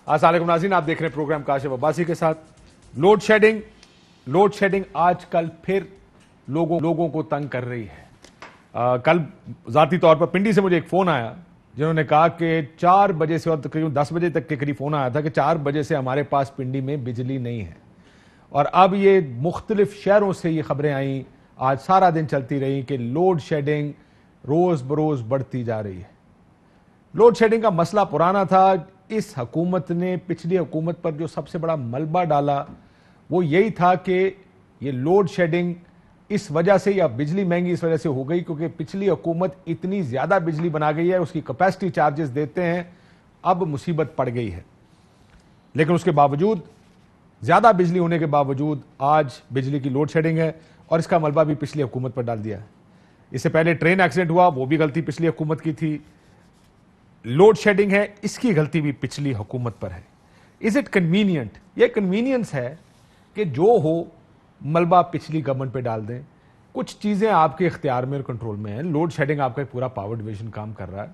السلام علیکم ناظرین، آپ دیکھ رہے ہیں پروگرام کاشف عباسی کے ساتھ۔ لوڈ شیڈنگ آج کل پھر لوگوں کو تنگ کر رہی ہے۔ کل ذاتی طور پر پنڈی سے مجھے ایک فون آیا جنہوں نے کہا کہ 4 بجے سے اور تقریباً 10 بجے تک کے قریب فون آیا تھا کہ 4 بجے سے ہمارے پاس پنڈی میں بجلی نہیں ہے، اور اب یہ مختلف شہروں سے یہ خبریں آئیں، آج سارا دن چلتی رہی کہ لوڈ شیڈنگ روز بروز بڑھتی جا رہی ہے۔ لوڈ شیڈنگ کا مسئلہ پرانا تھا۔ اس حکومت نے پچھلی حکومت پر جو سب سے بڑا ملبہ ڈالا وہ یہی تھا کہ یہ لوڈ شیڈنگ اس وجہ سے یا بجلی مہنگی اس وجہ سے ہو گئی کیونکہ پچھلی حکومت اتنی زیادہ بجلی بنا گئی ہے، اس کی کیپیسٹی چارجز دیتے ہیں، اب مصیبت پڑ گئی ہے۔ لیکن اس کے باوجود، زیادہ بجلی ہونے کے باوجود آج بجلی کی لوڈ شیڈنگ ہے، اور اس کا ملبہ بھی پچھلی حکومت پر ڈال دیا ہے۔ اس سے پہلے ٹرین ایکسیڈنٹ ہوا، وہ بھی غلطی پچھلی حکومت کی تھی۔ لوڈ شیڈنگ ہے، اس کی غلطی بھی پچھلی حکومت پر ہے۔ Is it convenient? یہ کنوینئنس ہے کہ جو ہو ملبہ پچھلی گورنمنٹ پہ ڈال دیں۔ کچھ چیزیں آپ کے اختیار میں اور کنٹرول میں ہیں۔ لوڈ شیڈنگ آپ کا پورا پاور ڈویژن کام کر رہا ہے۔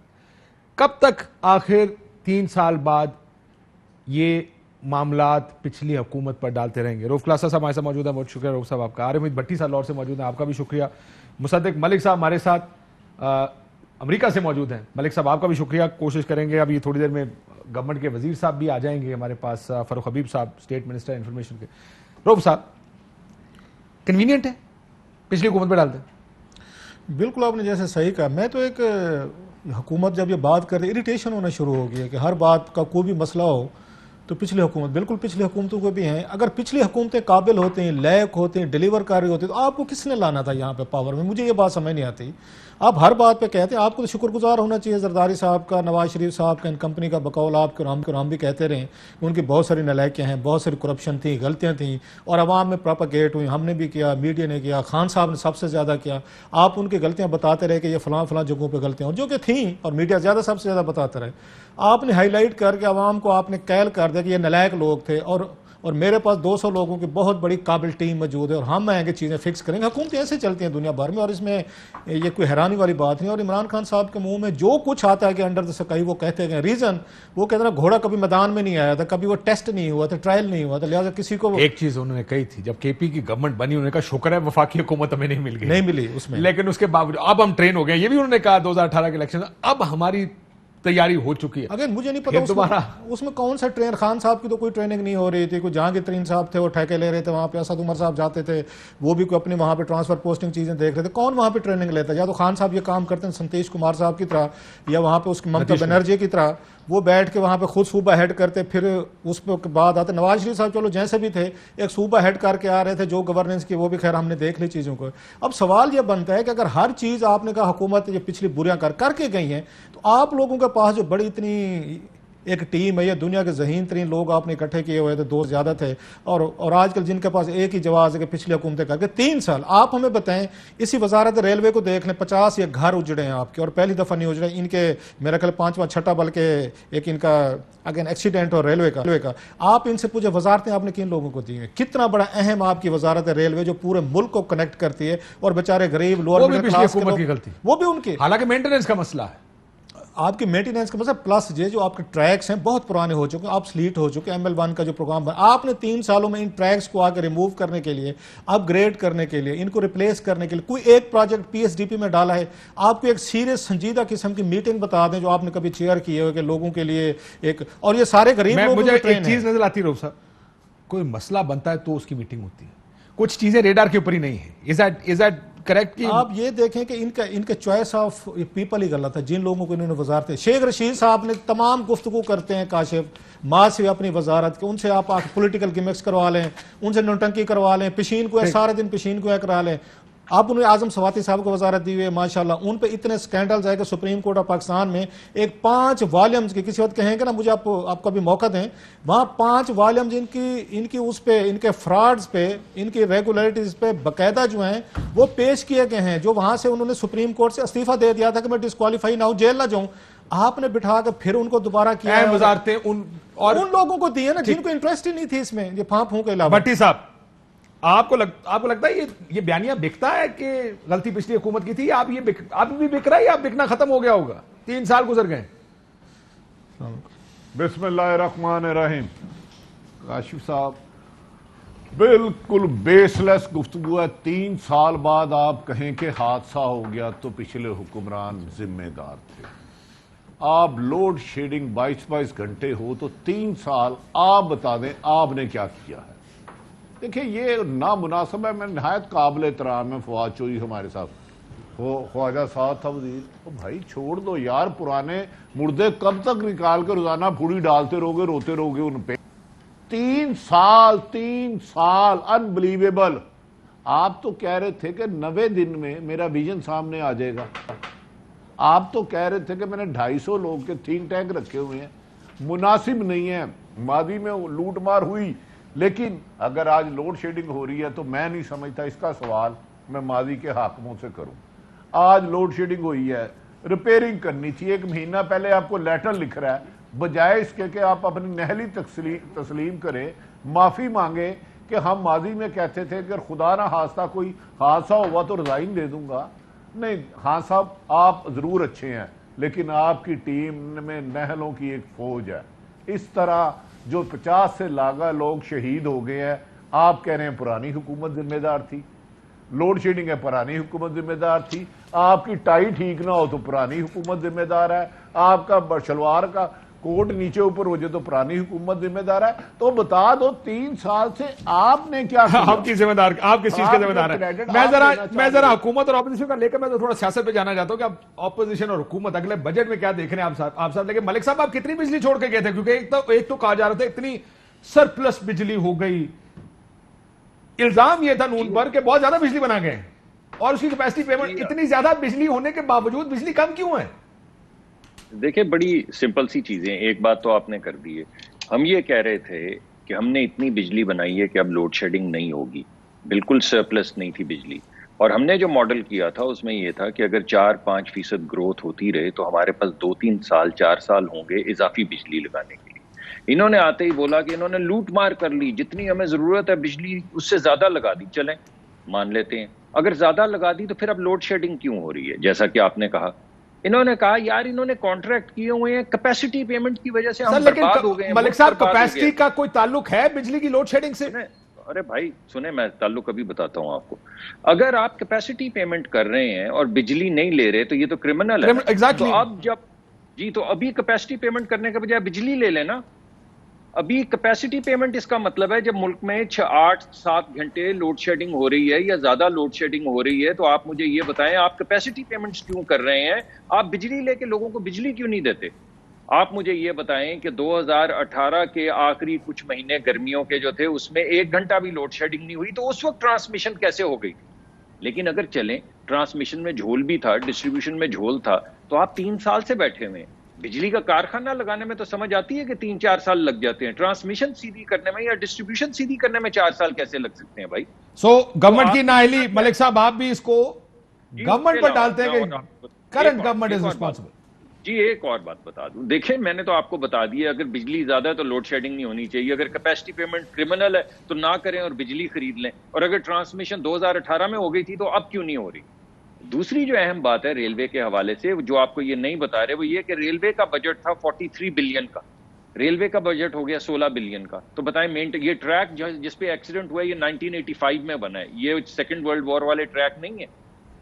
کب تک آخر 3 سال بعد یہ معاملات پچھلی حکومت پر ڈالتے رہیں گے؟ روف کلاسا صاحب ہمارے ساتھ موجود ہیں، بہت شکریہ روف صاحب آپ کا۔ عارف امید بھٹی صاحب لاہور سے موجود ہیں، آپ کا بھی شکریہ۔ مصدق ملک صاحب ہمارے ساتھ امریکہ سے موجود ہیں، ملک صاحب آپ کا بھی شکریہ۔ کوشش کریں گے ابھی تھوڑی دیر میں گورنمنٹ کے وزیر صاحب بھی آ جائیں گے ہمارے پاس، فاروق حبیب صاحب اسٹیٹ منسٹر انفارمیشن کے۔ روف صاحب، کنوینئنٹ ہے پچھلی حکومت پہ ڈال دیں؟ بالکل آپ نے جیسے صحیح کہا۔ میں تو ایک حکومت جب یہ بات کر رہی اریٹیشن ہونا شروع ہو گیا کہ ہر بات کا کوئی بھی مسئلہ ہو تو پچھلی حکومت، بالکل پچھلی حکومتوں کو بھی ہیں۔ اگر پچھلی حکومتیں قابل ہوتے ہیں، لائق ہوتے ہیں، ڈیلیور کر رہی ہوتی تو آپ کو کس نے لانا تھا یہاں پہ پاور میں؟ مجھے یہ بات سمجھ نہیں آتی۔ آپ ہر بات پہ کہتے ہیں، آپ کو تو شکر گزار ہونا چاہیے زرداری صاحب کا، نواز شریف صاحب کا، ان کمپنی کا بقول آپ کے، ہم بھی کہتے رہے کہ ان کی بہت ساری نالائکیاں ہیں، بہت ساری کرپشن تھی، غلطیاں تھیں، اور عوام میں پراپاگیٹ ہوئی، ہم نے بھی کیا، میڈیا نے کیا، خان صاحب نے سب سے زیادہ کیا۔ آپ ان کی غلطیاں بتاتے رہے کہ یہ فلاں جگہوں پہ غلطیاں جو کہ تھیں، اور میڈیا زیادہ سب سے زیادہ بتاتے رہے۔ آپ نے ہائی لائٹ کر کے عوام کو آپ نے کیل کر دیا کہ یہ نالائق لوگ تھے، اور میرے پاس 200 لوگوں کی بہت بڑی قابل ٹیم موجود ہے، اور ہم آئیں گے چیزیں فکس کریں گے۔ حکومتیں ایسے چلتی ہیں دنیا بھر میں، اور اس میں یہ کوئی حیرانی والی بات نہیں۔ اور عمران خان صاحب کے منہ میں جو کچھ آتا ہے کہ انڈر دا سکائی وہ کہتے گئے، ریزن وہ کہتے ہیں گھوڑا کبھی میدان میں نہیں آیا تھا، کبھی وہ ٹیسٹ نہیں ہوا تھا، ٹرائل نہیں ہوا تھا، لہٰذا کسی کو ایک چیز انہوں نے کہی تھی جب کے پی کی گورنمنٹ بنی، انہوں نے کہا شکر ہے وفاقی حکومت ہمیں نہیں ملی اس میں، لیکن اس کے باوجود اب ہم ٹرین ہو گئے۔ یہ بھی انہوں نے کہا 2018 کے الیکشن، اب ہماری تیاری ہو چکی ہے۔ اگر مجھے نہیں پتا اس میں کون سا ٹرین، خان صاحب کی تو کوئی ٹریننگ نہیں ہو رہی تھی، کوئی جہانگیر ترین صاحب تھے وہ ٹھیکے لے رہے تھے وہاں پہ، اسد عمر صاحب جاتے تھے وہ بھی کوئی اپنے وہاں پہ ٹرانسفر پوسٹنگ چیزیں دیکھ رہے تھے، کون وہاں پہ ٹریننگ لیتا ہے؟ یا تو خان صاحب یہ کام کرتے ہیں ستیش کمار صاحب کی طرح، یا وہاں پہ اس کی ممتا بنرجی کی طرح وہ بیٹھ کے وہاں پہ خود صوبہ ہیڈ کرتے، پھر اس پہ بعد آتے۔ نواز شریف صاحب چلو جیسے بھی تھے ایک صوبہ ہیڈ کر کے آ رہے تھے، جو گورننس کی وہ بھی خیر ہم نے دیکھ لی چیزوں کو۔ اب سوال یہ بنتا ہے کہ اگر ہر چیز آپ نے کہا حکومت یہ پچھلی بریاں کر کے گئی ہیں، تو آپ لوگوں کے پاس جو بڑی اتنی ایک ٹیم ہے، یہ دنیا کے ذہین ترین لوگ آپ نے اکٹھے کیے ہوئے تھے، 2 زیادہ تھے، اور آج کل جن کے پاس ایک ہی جواز ہے کہ پچھلی حکومتیں کر کے 3 سال آپ ہمیں بتائیں۔ اسی وزارت ریلوے کو دیکھ لیں، 50 یہ گھر اجڑے ہیں آپ کے، اور پہلی دفعہ نہیں اجڑے ان کے، میرا خیال 5واں 6ٹا بلکہ ایک ان کا اگین ایکسیڈنٹ اور ریلوے کا۔ آپ ان سے پوچھے وزارتیں آپ نے کن لوگوں کو دی ہیں؟ کتنا بڑا اہم آپ کی وزارت ہے ریلوے جو پورے ملک کو کنیکٹ کرتی ہے، اور بیچارے غریب لوور مڈل کلاس کے لوگ، وہ بھی ان کے، حالانکہ مینٹیننس کا مسئلہ ہے، آپ کی مینٹیننس کا مسئلہ، پلس جو آپ کے ٹریکس ہیں بہت پرانے ہو چکے ہیں، آپ سلیٹ ہو چکے ہیں۔ ML1 کا جو پروگرام بنا، آپ نے 3 سالوں میں ان ٹریکس کو آگے ریموو کرنے کے لیے، اپ گریڈ کرنے کے لیے، ان کو ریپلیس کرنے کے لیے کوئی ایک پروجیکٹ PSDP میں ڈالا ہے؟ آپ کو ایک سیریس سنجیدہ قسم کی میٹنگ بتا دیں جو آپ نے کبھی چیئر کی ہے کہ لوگوں کے لیے ایک، اور یہ سارے غریب لوگوں مجھے کی ٹرین ایک چیز نظر آتی روف صاحب، کوئی مسئلہ بنتا ہے تو اس کی میٹنگ ہوتی ہے، کچھ چیزیں ریڈار کے اوپر ہی نہیں ہے۔ Is that correct? آپ یہ دیکھیں کہ ان کا چوائس آف پیپل ہی غلط ہے، جن لوگوں کو انہوں نے وزارتیں، شیخ رشید صاحب نے تمام گفتگو کرتے ہیں کاشف ماں سے اپنی وزارت کے، ان سے آپ پولیٹیکل گیمکس کروا لیں، ان سے نوٹنکی کروا لیں، پشین کو سارے دن پشین کو کرا لیں۔ آپ انہیں اعظم سواتی صاحب کو وزارت دی ہوئی ہے، ماشاءاللہ ان پہ اتنے سکینڈلز ہے کہ سپریم کورٹ آف پاکستان میں ایک 5 والیومز کی، کسی وقت کہیں گے نا مجھے آپ کا بھی موقع دیں، وہاں 5 والیومز ان کی اس پہ، ان کے فراڈز پہ، ان کی ریگولیرٹیز پہ باقاعدہ جو ہیں وہ پیش کیے گئے ہیں، جو وہاں سے انہوں نے سپریم کورٹ سے استعفیٰ دے دیا تھا کہ میں ڈسکوالیفائی نہ ہوں، جیل نہ جاؤں۔ آپ نے بٹھا کے پھر ان کو دوبارہ کیا، وزارتیں ان لوگوں کو دی ہے نا جن کو انٹرسٹ ہی نہیں تھی اس میں، یہ پھونک کے علاوہ۔ بھٹی صاحب، آپ کو لگتا ہے یہ بیانیہ بکتا ہے کہ غلطی پچھلی حکومت کی تھی، اب بھی بک رہا ہے یا بکنا ختم ہو گیا ہوگا؟ 3 سال گزر گئے، बिस्मिल्लाहिर्रहमानिर्रहीम। काशिफ साहब, बिल्कुल बेसलेस गुफ्तगू है। 3 साल बाद आप कहें कि हादसा हो गया तो पिछले हुक्मरान जिम्मेदार थे। आप लोड शेडिंग 22-22 घंटे हो तो 3 साल आप बता दें आपने क्या किया है। देखिए ये नामुनासिब है। मैं नहायत काबिल एहतराम है फवाद चौधरी हमारे साथ, ख्वाजा साहब था वजीर। तो भाई छोड़ दो यार, पुराने मुर्दे कब तक निकाल के रोजाना फूड़ी डालते रहोगे, रोते रहोगे उन पे। 3 साल अनबिलीवेबल। आप तो कह रहे थे कि 90 दिन में मेरा विजन सामने आ जाएगा। आप तो कह रहे थे कि मैंने 250 लोग के थिंक टैंक रखे हुए हैं। मुनासिब नहीं है। मादी में लूट मार हुई, लेकिन अगर आज लोड शेडिंग हो रही है तो मैं नहीं समझता इसका सवाल मैं मादी के हाकिमों से करूं। आज लोड शेडिंग हुई है, रिपेयरिंग करनी चाहिए। 1 महीना पहले आपको लेटर लिख रहा है, बजाय इसके कि आप अपनी नहली तस्लीम करें, माफी मांगे कि हम माजी में कहते थे कि खुदा ना हादसा कोई हादसा हुआ तो रिजाइन दे दूंगा। नहीं, हाँ साहब आप जरूर अच्छे हैं, लेकिन आपकी टीम में नहलों की एक फौज है। इस तरह जो 50 से लागा लोग शहीद हो गए हैं, आप कह रहे हैं पुरानी हुकूमत जिम्मेदार थी। लोड शेडिंग है, पुरानी हुकूमत जिम्मेदार थी। आपकी टाई ठीक ना हो तो पुरानी हुकूमत जिम्मेदार है। आपका शलवार का कोट नीचे ऊपर हो जाए तो पुरानी हुकूमत जिम्मेदार है। तो बता दो 3 साल से आपने क्या किया? आपकी जिम्मेदार, आप किस चीज का जिम्मेदार है? मैं जरा हुकूमत और ऑपोजिशन का लेकर मैं तो थोड़ा सियासत पे जाना चाहता हूं कि आप ऑपोजिशन और हुकूमत अगले बजट में क्या देख रहे हैं आप साहब। लेकिन मलिक साहब, आप कितनी बिजली छोड़ के गए थे? क्योंकि एक तो कहा जा रहा था इतनी सरप्लस बिजली हो गई, इल्जाम यह था नून पर कि बहुत ज्यादा बिजली बना गए, और उसकी कैपेसिटी पेमेंट इतनी ज्यादा बिजली होने के बावजूद बिजली कम क्यों है? देखिए बड़ी सिंपल सी चीजें, एक बात तो आपने कर दी है। हम ये कह रहे थे कि हमने इतनी बिजली बनाई है कि अब लोड शेडिंग नहीं होगी, बिल्कुल सरप्लस नहीं थी बिजली। और हमने जो मॉडल किया था उसमें ये था कि अगर 4-5% ग्रोथ होती रहे तो हमारे पास 2-3 साल 4 साल होंगे इजाफी बिजली लगाने के लिए। इन्होंने आते ही बोला कि इन्होंने लूट मार कर ली, जितनी हमें जरूरत है बिजली उससे ज्यादा लगा दी। चलें मान लेते हैं, अगर ज्यादा लगा दी तो फिर अब लोड शेडिंग क्यों हो रही है? जैसा कि आपने कहा, इन्होंने कहा यार इन्होंने कॉन्ट्रैक्ट किए हुए हैं, कैपेसिटी पेमेंट की वजह से हम बर्बाद हो गए हैं। मलिक साहब, कैपेसिटी का कोई ताल्लुक है बिजली की लोड शेडिंग से? अरे भाई सुने, मैं ताल्लुक अभी बताता हूं आपको। अगर आप कैपेसिटी पेमेंट कर रहे हैं और बिजली नहीं ले रहे तो ये तो क्रिमिनल है। एग्जैक्टली। तो अब जब तो अभी कैपेसिटी पेमेंट करने के बजाय बिजली ले लेना। अभी कैपेसिटी पेमेंट इसका मतलब है जब मुल्क में 8-7 घंटे लोड शेडिंग हो रही है या ज्यादा लोड शेडिंग हो रही है तो आप मुझे ये बताएं आप कैपेसिटी पेमेंट्स क्यों कर रहे हैं? आप बिजली लेके लोगों को बिजली क्यों नहीं देते? आप मुझे ये बताएं कि 2018 के आखिरी कुछ महीने गर्मियों के जो थे उसमें 1 घंटा भी लोड शेडिंग नहीं हुई, तो उस वक्त ट्रांसमिशन कैसे हो गई? लेकिन अगर चलें, ट्रांसमिशन में झोल भी था, डिस्ट्रीब्यूशन में झोल था, तो आप 3 साल से बैठे हुए हैं। बिजली का कारखाना लगाने में तो समझ आती है कि 3-4 साल लग जाते हैं, ट्रांसमिशन सीधी करने में या डिस्ट्रीब्यूशन सीधी करने में 4 साल कैसे लग सकते हैं भाई? गवर्नमेंट की नाअहली, मलिक साहब आप भी इसको गवर्नमेंट पर डालते हैं कि करंट गवर्नमेंट इज रिस्पांसिबल। जी एक और बात बता दूं, देखिए मैंने तो आपको बता दिया, अगर बिजली ज्यादा है तो लोड शेडिंग नहीं होनी चाहिए। अगर कैपेसिटी पेमेंट क्रिमिनल है तो ना करें और बिजली खरीद लें। और अगर ट्रांसमिशन 2018 में हो गई थी तो अब क्यों नहीं हो रही? दूसरी जो अहम बात है रेलवे के हवाले से, जो आपको ये नहीं बता रहे, वो ये कि रेलवे का बजट था 43 बिलियन का, रेलवे का बजट हो गया 16 बिलियन का। तो बताएं ये ट्रैक जिसपे एक्सीडेंट हुआ है ये 1985 में बना है, ये सेकेंड वर्ल्ड वॉर वाले ट्रैक नहीं है,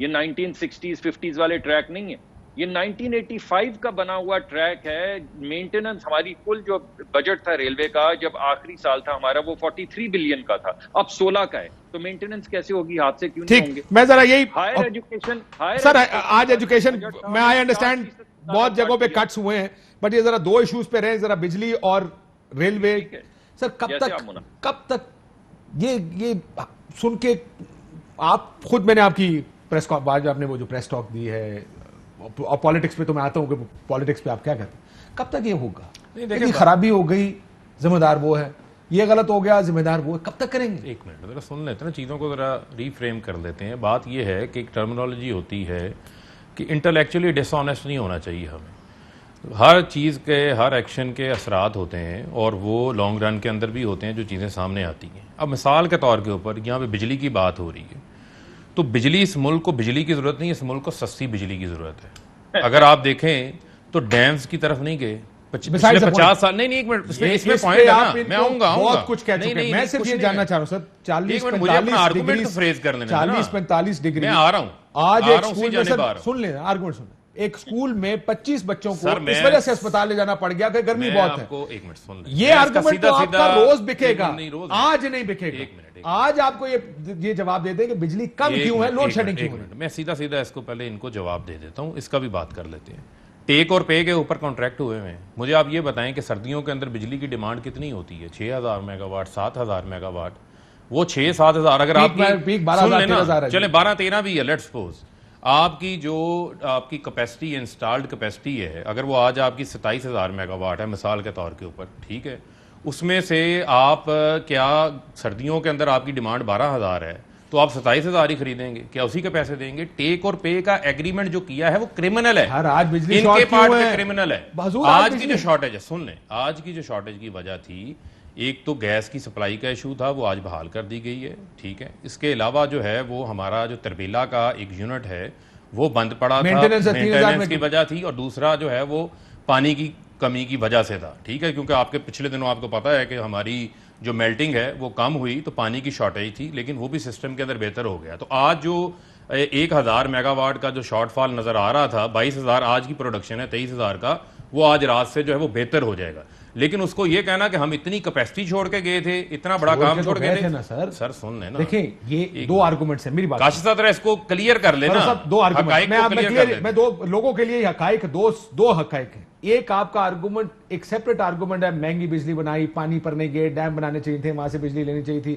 ये 1960s 50s वाले ट्रैक नहीं है, ये 1985 का बना हुआ ट्रैक है। मेंटेनेंस, हमारी कुल जो बजट था रेलवे का जब आखिरी साल था हमारा वो 43 बिलियन का था, अब 16 का है। तो मेंटेनेंस कैसे होगी? हादसे क्यों नहीं होंगे? मैं जरा यही हायर एजुकेशन सर, आज एजुकेशन मैं आई अंडरस्टैंड बहुत जगहों पे कट्स हुए हैं, बट ये जरा 2 इश्यूज पे रहे, जरा बिजली और रेलवे। सर कब तक ये सुन के आप खुद, मैंने आपकी प्रेस आज आपने वो जो प्रेस टॉक दी है, और पॉलिटिक्स पे तो मैं आता हूं कि पॉलिटिक्स पे आप क्या कहते हैं, कब तक ये होगा? देखिए खराबी हो गई, जिम्मेदार वो है, ये गलत हो गया, जिम्मेदार वो है, कब तक करेंगे? एक मिनट जरा सुन लेते हैं ना, चीज़ों को जरा रीफ्रेम कर लेते हैं। बात ये है कि एक टर्मिनोलॉजी होती है कि इंटेलेक्चुअली डिसऑनेस्ट नहीं होना चाहिए हमें। हर चीज़ के, हर एक्शन के असरात होते हैं और वो लॉन्ग रन के अंदर भी होते हैं जो चीज़ें सामने आती हैं। अब मिसाल के तौर के ऊपर यहाँ पे बिजली की बात हो रही है, तो बिजली, इस मुल्क को बिजली की ज़रूरत नहीं, इस मुल्क को सस्ती बिजली की ज़रूरत है। अगर आप देखें तो डैम्स की तरफ नहीं गए, پچھلے 50 سال نہیں ایک منٹ اس میں پوائنٹ ہے نا، میں آؤں گا بہت کچھ کہہ چکے ہیں. میں صرف یہ جاننا چاہ رہا ہوں سر 40-45 ڈگری میں آ رہا ہوں آج ایک اسکول میں سر سن لیں آرگومنٹ سن لیں ایک اسکول میں 25 بچوں کو اس وجہ سے اسپتال لے جانا پڑ گیا کہ گرمی بہت ہے. ایک منٹ سن لیں، یہ آرگومنٹ تو آپ کا روز بکے گا، آج نہیں بکے گا. آج آپ کو یہ جواب دے دیں کہ بجلی کم کیوں ہے، لوڈ شیڈنگ کیوں ہے. میں سیدھا اس کو پہلے ان کو جواب دے دیتا ہوں، اس کا بھی بات کر لیتے ہیں. ٹیک اور پے کے اوپر کانٹریکٹ ہوئے ہیں. مجھے آپ یہ بتائیں کہ سردیوں کے اندر بجلی کی ڈیمانڈ کتنی ہوتی ہے؟ 6000 میگا واٹ، 7000 میگا واٹ. وہ 6-7 اگر آپ چلے 12-13 بھی ہے، لیٹ سپوز آپ کی جو آپ کی کیپیسٹی انسٹالڈ کیپیسٹی ہے، اگر وہ آج آپ کی 27000 میگا واٹ ہے مثال کے طور کے اوپر، ٹھیک ہے، اس میں سے آپ کیا سردیوں کے اندر آپ کی ڈیمانڈ 12000 ہے تو آپ 27000 ہی خریدیں گے؟ کیا اسی کے پیسے دیں گے؟ ٹیک اور پے کا ایگریمنٹ جو کیا ہے وہ کرمنل ہے، آج بجلی ان کے پارٹ پہ کرمنل ہے. آج کی جو شارٹیج ہے، سن لیں، آج کی جو شارٹیج کی وجہ تھی، ایک تو گیس کی سپلائی کا ایشو تھا، وہ آج بحال کر دی گئی ہے، ٹھیک ہے. اس کے علاوہ جو ہے وہ ہمارا جو تربیلا کا ایک یونٹ ہے وہ بند پڑا تھا، مینٹیننس کی وجہ تھی، اور دوسرا جو ہے وہ پانی کی کمی کی وجہ سے تھا، ٹھیک ہے. کیونکہ آپ کے پچھلے دنوں آپ کو پتا ہے کہ ہماری جو میلٹنگ ہے وہ کم ہوئی تو پانی کی شارٹیج تھی، لیکن وہ بھی سسٹم کے اندر بہتر ہو گیا. تو آج جو 1000 میگا واٹ کا جو شارٹ فال نظر آ رہا تھا، 22000 آج کی پروڈکشن ہے 23000 کا، وہ آج رات سے جو ہے وہ بہتر ہو جائے گا. لیکن اس کو یہ کہنا کہ ہم اتنی کیپیسٹی چھوڑ کے گئے تھے، اتنا بڑا کام چھوڑ گئے تھے. سر سن لیں نا، دیکھیں یہ دو آرگومنٹس ہیں، میری بات کاشف صاحب اس کو کلیئر کر لینا. دو آرگومنٹ میں دو لوگوں کے لیے حقائق دو حقائق ہیں. ایک آپ کا آرگومنٹ ایک سیپریٹ آرگومنٹ ہے، مہنگی بجلی بنائی، پانی پر نہیں گئے، ڈیم بنانے چاہیے تھے، وہاں سے بجلی لینی چاہیے تھی،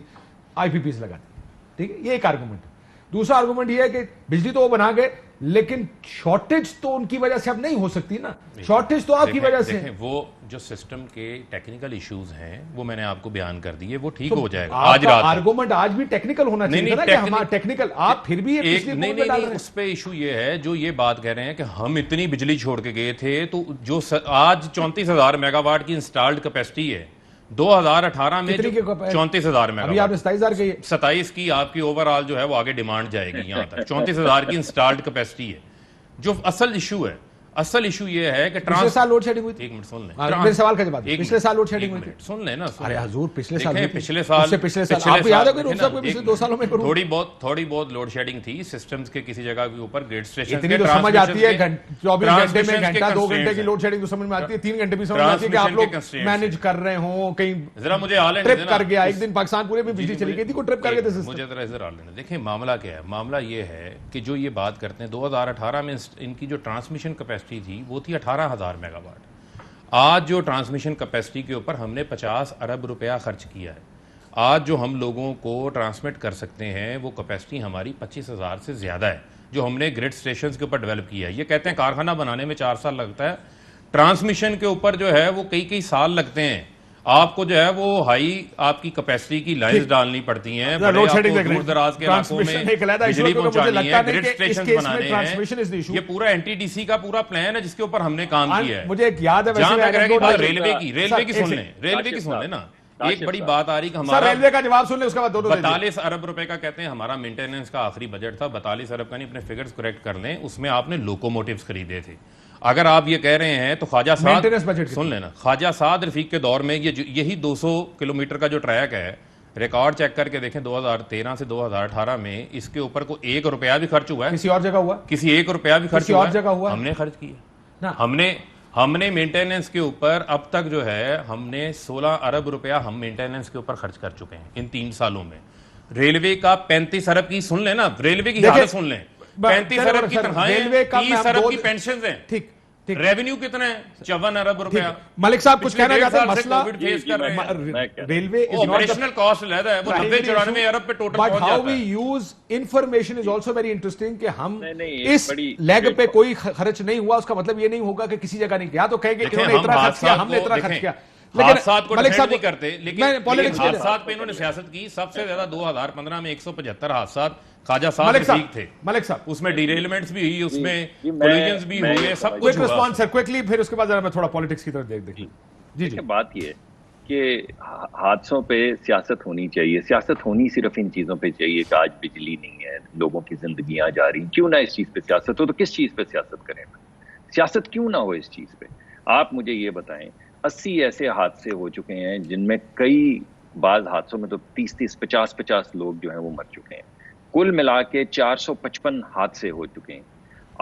آئی پی پیز لگا دی، ٹھیک ہے، یہ ایک آرگومنٹ ہے. دوسرا آرگومنٹ یہ ہے کہ بجلی تو وہ بنا گئے لیکن شارٹیج تو ان کی وجہ سے اب نہیں ہو سکتی نا، شارٹیج تو آپ کی وجہ سے. وہ جو سسٹم کے ٹیکنیکل ایشوز ہیں وہ میں نے آپ کو بیان کر دیے، وہ ٹھیک ہو جائے گا. آج رات آرگومنٹ آج بھی ٹیکنیکل ہونا چاہیے نا کہ ہمارا ٹیکنیکل، آپ پھر بھی نہیں، اس پہ ایشو یہ ہے جو یہ بات کہہ رہے ہیں کہ ہم اتنی بجلی چھوڑ کے گئے تھے، تو جو آج 34000 میگا واٹ کی انسٹالڈ کیپیسٹی ہے 2018 میں 34000 میگا واٹ، 27 کی آپ کی اوور آل جو ہے وہ آگے ڈیمانڈ جائے گی یہاں تک. 34000 کی انسٹالڈ کیپیسٹی ہے. جو اصل ایشو یہ ہے کہ پچھلے سال لوڈ شیڈنگ ہوئی تھی. ایک منٹ سن لیں، میرے سوال کا جواب. پچھلے سال لوڈ شیڈنگ ہوئی تھی، سن لیں نا. ارے حضور پچھلے سال آپ کو یاد ہے پچھلے 2 سالوں میں تھوڑی بہت لوڈ شیڈنگ تھی سسٹمز کے کسی جگہ کے اوپر، گریڈ اسٹیشن اتنی تو سمجھ آتی ہے 24 گھنٹے میں گھنٹہ 2 گھنٹے کی لوڈ شیڈنگ تو سمجھ میں آتی ہے، 3 گھنٹے بھی سمجھ میں آتی ہے کہ آپ لوگ مینج کر رہے ہوں. کہیں ذرا مجھے ٹرپ کر گیا، ایک دن پاکستان پورے میں بجلی چلی گئی تھی، کوئی ٹرپ کر گئے تھے. مجھے ذرا ادھر آ لینا. دیکھیں معاملہ کیا ہے، معاملہ یہ ہے کہ جو یہ بات کرتے ہیں 2018 میں ان کی جو ٹرانسمیشن کیپیسٹی تھی وہ تھی 18000 میگا واٹ. آج جو ٹرانسمیشن کیپیسٹی کے اوپر ہم نے 50 ارب روپیہ خرچ کیا ہے. آج جو ہم لوگوں کو ٹرانسمٹ کر سکتے ہیں وہ کیپیسٹی ہماری 25000 سے زیادہ ہے جو ہم نے گریڈ اسٹیشنز کے اوپر ڈیولپ کیا ہے. یہ کہتے ہیں کارخانہ بنانے میں 4 سال لگتا ہے، ٹرانسمیشن کے اوپر جو ہے وہ کئی سال لگتے ہیں. آپ کو جو ہے وہ ہائی آپ کی کیپیسٹی کی لائنز ڈالنی پڑتی ہیں، دور دراز کے علاقوں میں بجلی پہنچانی ہے، گریڈ اسٹیشنز بنانے ہیں. یہ پورا این ٹی ڈی سی کا پورا پلان ہے جس کے اوپر ہم نے کام کیا ہے. مجھے ایک یاد ہے جہاں تک رہے گی ریلوے کی سن لیں نا. ایک بڑی بات آ رہی کہ ہمارا ریلوے کا جواب سن لیں، اس کے بعد 42 ارب روپے کا کہتے ہیں ہمارا مینٹیننس کا آخری بجٹ تھا. 42 ارب کا نہیں، اپنے فگرز کریکٹ کر لیں، اس میں آپ نے لوکوموٹیوز خریدے تھے. اگر آپ یہ کہہ رہے ہیں تو خواجہ سعد سن لینا، خواجہ سعد رفیق کے دور میں یہی 200 کلومیٹر کا جو ٹریک ہے، ریکارڈ چیک کر کے دیکھیں 2013 سے 2018 میں اس کے اوپر کوئی 1 روپیہ بھی خرچ ہوا ہے؟ کسی اور جگہ ہوا؟ کسی 1 روپیہ بھی خرچ ہوا؟ ہم نے خرچ کیا. ہم نے مینٹیننس کے اوپر اب تک جو ہے ہم نے 16 ارب روپیہ ہم مینٹیننس کے اوپر خرچ کر چکے ہیں ان 3 سالوں میں. ریلوے کا 35 ارب کی سن لیں نا، ریلوے کی حالت سن لیں. 35 ارب کی تنخواہیں، 30 ارب کی پینشنز ہیں. ٹھیک، ریونیو کتنا ہے؟ 54 ارب روپیہ. ملک صاحب کچھ کہنا چاہتے ہیں؟ مسئلہ ریلوے آپریشنل کاسٹ لیتا ہے وہ 90-94 ارب پہ ٹوٹل پہنچ جاتا ہے. But how we use information is also very interesting کہ ہم اس لیگ پہ کوئی خرچ نہیں ہوا، اس کا مطلب یہ نہیں ہوگا کہ کسی جگہ نہیں کیا. تو کہیں گے انہوں نے اتنا خرچ کیا، ہم نے اتنا خرچ کیا. حادثات کو ڈیفینڈ نہیں کرتے، لیکن حادثات پہ انہوں نے سیاست کی. سب سے زیادہ 2015 میں 175 حادثات خواجہ صاحب رفیق تھے. ملک صاحب اس میں ڈیریلمنٹس بھی ہوئی، اس میں کولیجنز بھی ہوئے، سب کچھ ہوا. رسپانس سر کوئکلی، پھر اس کے بعد ذرا میں تھوڑا پالیٹکس کی طرف دیکھ دیں. جی بات یہ ہے کہ حادثوں پہ سیاست ہونی چاہیے. سیاست ہونی صرف ان چیزوں پہ چاہیے کہ آج بجلی نہیں ہے، لوگوں کی زندگیاں جا رہی ہیں، کیوں نہ اس چیز پہ سیاست ہو. تو کس چیز پہ سیاست کریں؟ سیاست کیوں نہ ہو اس چیز پہ؟ آپ مجھے یہ بتائیں 80 ایسے حادثے ہو چکے ہیں جن میں کئی بعض حادثوں میں تو 30 50 لوگ جو ہیں وہ مر چکے ہیں. کل ملا کے 455 حادثے ہو چکے ہیں.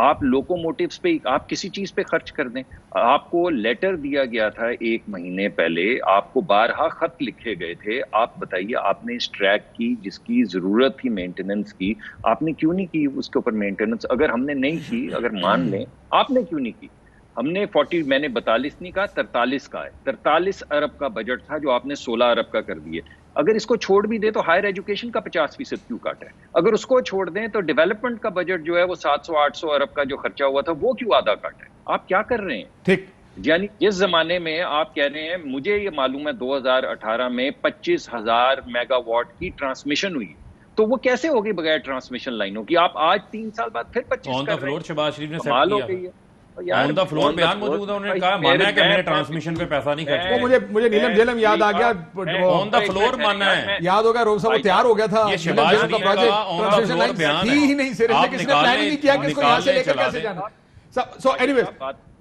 آپ لوکوموٹیوز پہ آپ کسی چیز پہ خرچ کر دیں. آپ کو لیٹر دیا گیا تھا 1 مہینے پہلے, آپ کو بارہا خط لکھے گئے تھے. آپ بتائیے آپ نے اس ٹریک کی جس کی ضرورت تھی مینٹیننس کی, آپ نے کیوں نہیں کی اس کے اوپر مینٹیننس؟ اگر ہم نے نہیں کی, اگر مان لیں آپ نے کیوں نہیں کی, ہم نے 40 میں نے 42 نہیں کہا 43 کا ہے, 43 ارب کا بجٹ تھا جو آپ نے 16 ارب کا کر دیے. اگر اس کو چھوڑ بھی دیں تو ہائر ایجوکیشن کا 50% کیوں کاٹا ہے؟ اگر اس کو چھوڑ دیں تو ڈیولپمنٹ کا بجٹ جو ہے وہ 700-800 ارب کا جو خرچہ ہوا تھا وہ کیوں آدھا کاٹا ہے؟ آپ کیا کر رہے ہیں؟ ٹھیک, یعنی جس زمانے میں آپ کہہ رہے ہیں, مجھے یہ معلوم ہے 2018 میں 25,000 میگا واٹ کی ٹرانسمیشن ہوئی, تو وہ کیسے ہوگی بغیر ٹرانسمیشن لائنوں کی؟ آپ آج 3 سال بعد پھر 25 کر رہے ہیں. شہباز شریف نے کمال ہو گئی ہے. آن دا فلور بیان موجود ہے, انہوں نے کہا مانا ہے کہ میں نے ٹرانسمیشن پہ پیسہ نہیں خرچ کیا. مجھے نیلم جیلم یاد آ گیا, آن دا فلور ماننا ہے, یاد ہوگا روز صاحب وہ تیار ہو گیا تھا. یہ شہباز شریف کا آن دا فلور بیان ہی نہیں, سیریسلی کسی نے پلان ہی نہیں کیا کہ اس کو یہاں سے لے کر کیسے جانا. سو اینی ویز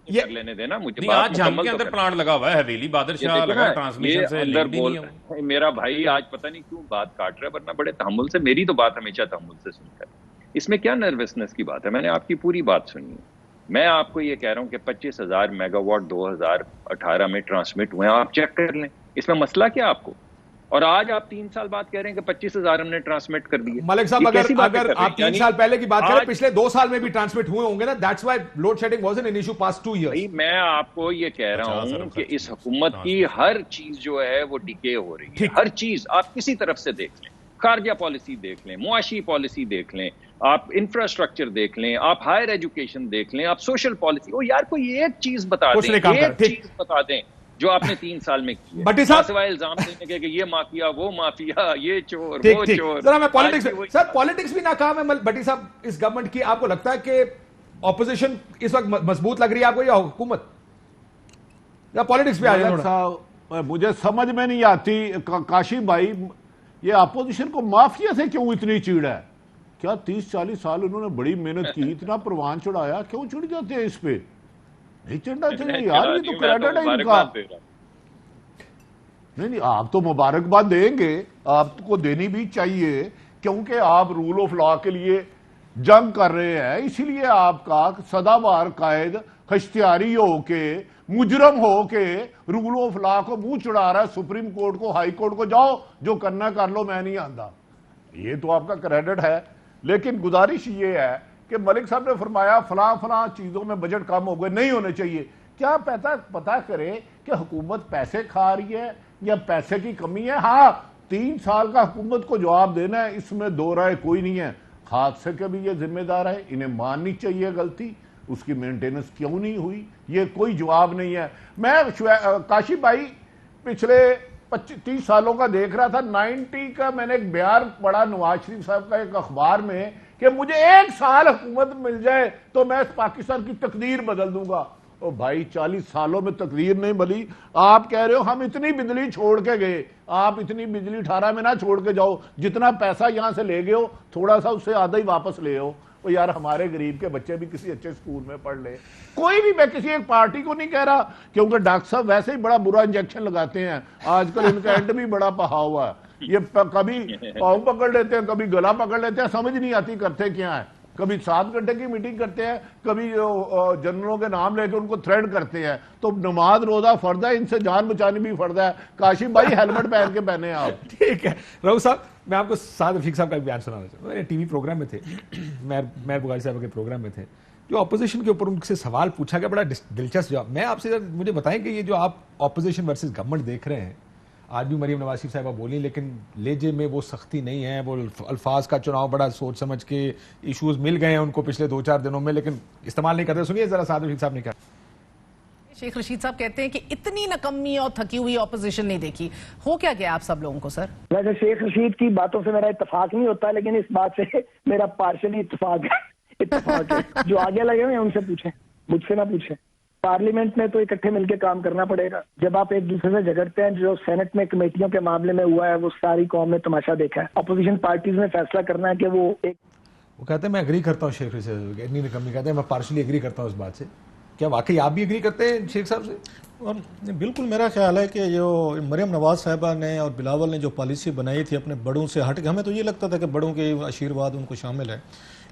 یہ لینے دینا مجھے. آج جھنگ کے اندر پلانٹ لگا ہوا ہے حویلی بہادر شاہ لگا ٹرانسمیشن سے اندر بول. میرا بھائی آج پتہ نہیں کیوں بات کاٹ رہا ہے, ورنہ بڑے تحمل سے, میری تو بات ہمیشہ تحمل سے سنتا ہے. اس میں کیا نروسنس کی بات ہے؟ میں نے آپ کی پوری بات سنی ہے. میں آپ کو یہ کہہ رہا ہوں کہ 25,000 میگا واٹ 2018 میں ٹرانسمٹ ہوئے ہیں, آپ چیک کر لیں. اس میں مسئلہ کیا آپ کو؟ اور آج آپ 3 سال بعد کہہ رہے ہیں کہ 25,000 ہم نے ٹرانسمٹ کر دیے. ملک صاحب اگر آپ 3 سال پہلے کی بات کریں, پچھلے 2 سال میں بھی ٹرانسمٹ ہوئے ہوں گے نا. That's why load shedding was an issue past 2 years. میں آپ کو یہ کہہ رہا ہوں کہ اس حکومت کی ہر چیز جو ہے وہ ڈیکے ہو رہی ہے. ہر چیز آپ کسی طرف سے دیکھ لیں, خارجہ پالیسی دیکھ لیں, معاشی پالیسی دیکھ لیں, آپ انفراسٹرکچر دیکھ لیں, آپ ہائر ایجوکیشن دیکھ لیں, آپ سوشل پالیسی. او یار کوئی ایک چیز بتا دیں, ایک چیز بتا دیں جو آپ نے 3 سال میں کی ہے, سوائے الزام دینے کے کہ یہ مافیا, وہ مافیا, یہ چور, وہ چور. ذرا میں پالیٹکس, سر پالیٹکس بھی ناکام ہے بٹی صاحب اس گورنمنٹ کی. آپ کو لگتا ہے کہ اپوزیشن اس وقت مضبوط لگ رہی ہے آپ کو یا حکومت, یا پالیٹکس بھی آ جائے؟ مجھے سمجھ میں نہیں آتی کاشی بھائی, یہ اپوزیشن کو مافیا سے کیوں اتنی چیڑ ہے؟ کیا 30-40 سال انہوں نے بڑی محنت کی, اتنا پروان چڑھایا, کیوں چڑھ جاتے ہیں اس پہ؟ نہیں چڑھنا چاہیے یار, یہ تو کریڈٹ ہے ان کا. نہیں آپ تو مبارکباد دیں گے, آپ کو دینی بھی چاہیے, کیونکہ آپ رول آف لا کے لیے جنگ کر رہے ہیں. اسی لیے آپ کا سدا بار قائد اشتہاری ہو کے, مجرم ہو کے رول آف لا کو منہ چڑھا رہا ہے سپریم کورٹ کو, ہائی کورٹ کو, جاؤ جو کرنا کر لو, میں نہیں آندا. یہ تو آپ کا کریڈٹ ہے. لیکن گزارش یہ ہے کہ ملک صاحب نے فرمایا فلاں چیزوں میں بجٹ کم ہو گئے, نہیں ہونے چاہیے. کیا پتا کرے کہ حکومت پیسے کھا رہی ہے یا پیسے کی کمی ہے؟ ہاں 3 سال کا حکومت کو جواب دینا ہے, اس میں دو رائے کوئی نہیں ہے. حادثے کے بھی یہ ذمہ دار ہے, انہیں ماننی چاہیے غلطی, اس کی مینٹیننس کیوں نہیں ہوئی, یہ کوئی جواب نہیں ہے. میں کاشی بھائی پچھلے 30 سالوں کا دیکھ رہا تھا, 90 کا میں نے ایک بیان پڑھا نواز شریف صاحب کا ایک اخبار میں کہ مجھے 1 سال حکومت مل جائے تو میں پاکستان کی تقدیر بدل دوں گا. او بھائی 40 سالوں میں تقدیر نہیں بدلی. آپ کہہ رہے ہو ہم اتنی بجلی چھوڑ کے گئے, آپ اتنی بجلی 18 میں نہ چھوڑ کے جاؤ, جتنا پیسہ یہاں سے لے گئے ہو تھوڑا سا اس سے آدھا ہی واپس لے ہو. وہ یار ہمارے غریب کے بچے بھی کسی اچھے سکول میں پڑھ لے. کوئی بھی, میں کسی ایک پارٹی کو نہیں کہہ رہا, کیونکہ ڈاکٹر صاحب ویسے ہی بڑا برا انجیکشن لگاتے ہیں آج کل, ان کا اینڈ بھی بڑا پہا ہوا ہے. یہ کبھی پاؤں پکڑ لیتے ہیں, کبھی گلا پکڑ لیتے ہیں, سمجھ نہیں آتی کرتے کیا ہے. کبھی 7 گھنٹے کی میٹنگ کرتے ہیں, کبھی جنرلوں کے نام لے کے ان کو تھریڈ کرتے ہیں. تو نماز روزہ فرض ہے, ان سے جان بچانی بھی فرض ہے. کاشف بھائی ہیلمٹ پہن کے پہنے آپ. ٹھیک ہے رؤوف صاحب, میں آپ کو سعد رفیق صاحب کا بیان سنانا چاہتا ہوں. میرے ٹی وی پروگرام میں تھے, مہر بغاری صاحب کے پروگرام میں تھے, جو اپوزیشن کے اوپر ان سے سوال پوچھا گیا, بڑا دلچسپ جواب. میں آپ سے مجھے بتائیں کہ یہ جو آپ اپوزیشن ورسز گورنمنٹ دیکھ رہے ہیں, آج بھی مریم نواز شریف صاحبہ بولی, لیکن لہجے میں وہ سختی نہیں ہے, وہ الفاظ کا چناؤ بڑا سوچ سمجھ کے, ایشوز مل گئے ہیں ان کو پچھلے 2-4 دنوں میں, لیکن استعمال نہیں کرتے. سنیے ذرا سعد رفیق صاحب نے کہا. شیخ رشید صاحب کہتے ہیں کہ اتنی نکمی اور تھکی ہوئی اپوزیشن نہیں دیکھی. ہو کیا گیا آپ سب لوگوں کو سر؟ ویسے شیخ رشید کی باتوں سے میرا اتفاق نہیں ہوتا, لیکن اس بات سے میرا پارشلی اتفاق ہے. جو آگے لگے ہوئے ہیں ان سے پوچھیں, مجھ سے نہ پوچھیں. پارلیمنٹ میں تو اکٹھے مل کے کام کرنا پڑے گا. جب آپ ایک دوسرے سے جھگڑتے ہیں, جو سینٹ میں کمیٹیوں کے معاملے میں ہوا ہے وہ ساری قوم نے تماشا دیکھا ہے. اپوزیشن پارٹیز نے فیصلہ کرنا ہے کہ وہ ایک, وہ کہتے ہیں میں اگری کرتا ہوں شیخ رشید, اتنی نکمی, کہتے ہیں میں پارشلی اگری کرتا ہوں اس بات سے. क्या वाकई आप भी एग्री करते हैं शेख साहब से? और बिल्कुल मेरा ख्याल है कि जो मरियम नवाज साहिबा ने और बिलावल ने जो पॉलिसी बनाई थी अपने बड़ों से हट के, हमें तो ये लगता था कि बड़ों के आशीर्वाद उनको शामिल है,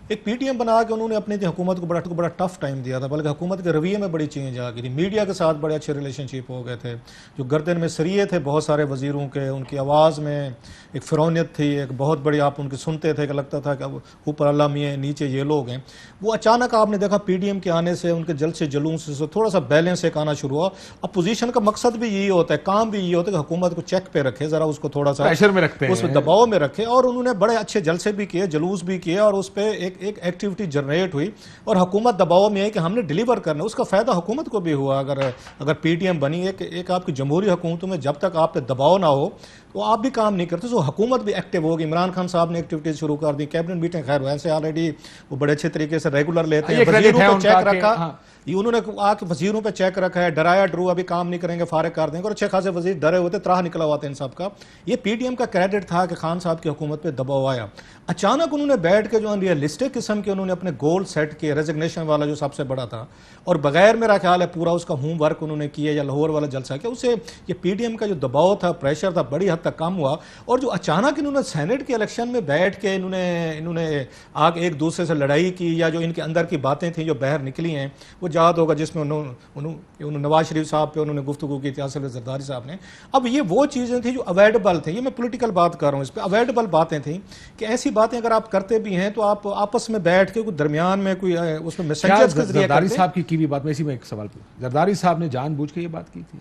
एक पीटीएम बना के उन्होंने अपनी हुकूमत को बड़ा टफ टाइम दिया था, बल्कि हुकूमत के रवैये में बड़ी चेंज आ गई थी, मीडिया के साथ बड़े अच्छे रिलेशनशिप हो गए थे, जो गर्दन में सरिये थे बहुत सारे वजीरों के, उनकी आवाज़ में एक फ़िरौनियत थी, एक बहुत बड़ी, आप उनके सुनते थे कि लगता था कि ऊपर अल्लाह मियां नीचे ये लोग हैं। वो अचानक आपने देखा पीटीएम के आने से उनके जलसे जुलूस से थोड़ा सा बैलेंस एक आना शुरू हुआ। अपोजिशन का मकसद भी यही होता है, काम भी यही होता है कि हुकूमत को चेक पे रखे, ज़रा उसको थोड़ा सा प्रेशर में रखते हैं, उसमें दबाव में रखे, और उन्होंने बड़े अच्छे जलसे भी किए, जुलूस भी किए, और उस पर एक एक्टिविटी जनरेट हुई और हुकूमत दबाव में है कि हमने डिलीवर करना। उसका फ़ायदा हुकूमत को भी हुआ। अगर पीटीएम बनी, एक आपकी जमहूरी हुकूमतों में जब तक आप पे दबाव ना हो तो आप भी काम नहीं करते, तो हुकूमत भी एक्टिव होगी। इमरान खान साहब ने एक्टिविटीज शुरू कर दी, कैबिनेट मीटिंग खैर वैसे ऑलरेडी वो बड़े अच्छे तरीके से रेगुलर लेते हैं, वजीरों पे चेक रखा, ये उन्होंने आके वजीरों पे चेक रखा है, डराया डरू अभी काम नहीं करेंगे फारिग कर देंगे, और अच्छे खासे वजीर डरे होते, त्राह निकला हुआ था इन सब का। ये पीटीएम का क्रेडिट था कि खान साहब की हुकूमत पे दबाव आया। अचानक उन्होंने बैठ के जो अनरियलिस्टिक किस्म के उन्होंने अपने गोल सेट किए, रेजिग्नेशन वाला जो सबसे बड़ा था, और बगैर मेरा ख्याल है पूरा उसका होमवर्क उन्होंने किया या लाहौर वाला जलसा किया, उससे ये पीटीएम का जो दबाव था, प्रेशर था, बड़ी हद तक कम हुआ। और जो अचानक इन्होंने सेनेट के इलेक्शन में बैठ के इन्होंने आगे एक दूसरे से लड़ाई की, या जो इनके अंदर की बातें थी जो बाहर निकली हैं, वो याद होगा जिसमें उन्होंने नवाज शरीफ साहब पे उन्होंने गुफ्तगू की थी, आसिफ जरदारी साहब ने। अब ये वो चीज़ें थी जो अवॉइडेबल थी, ये मैं पॉलिटिकल बात कर रहा हूँ, इस पर अवॉइडेबल बातें थी कि ऐसी बातें अगर आप करते भी हैं तो आप आपस में बैठ के कोई दरमियान में कोई उसमें मैसेंजर्स के जरिए जरदारी साहब की भी बात में इसी में एक सवाल पूछूं, जरदारी साहब ने जानबूझ के ये बात की थी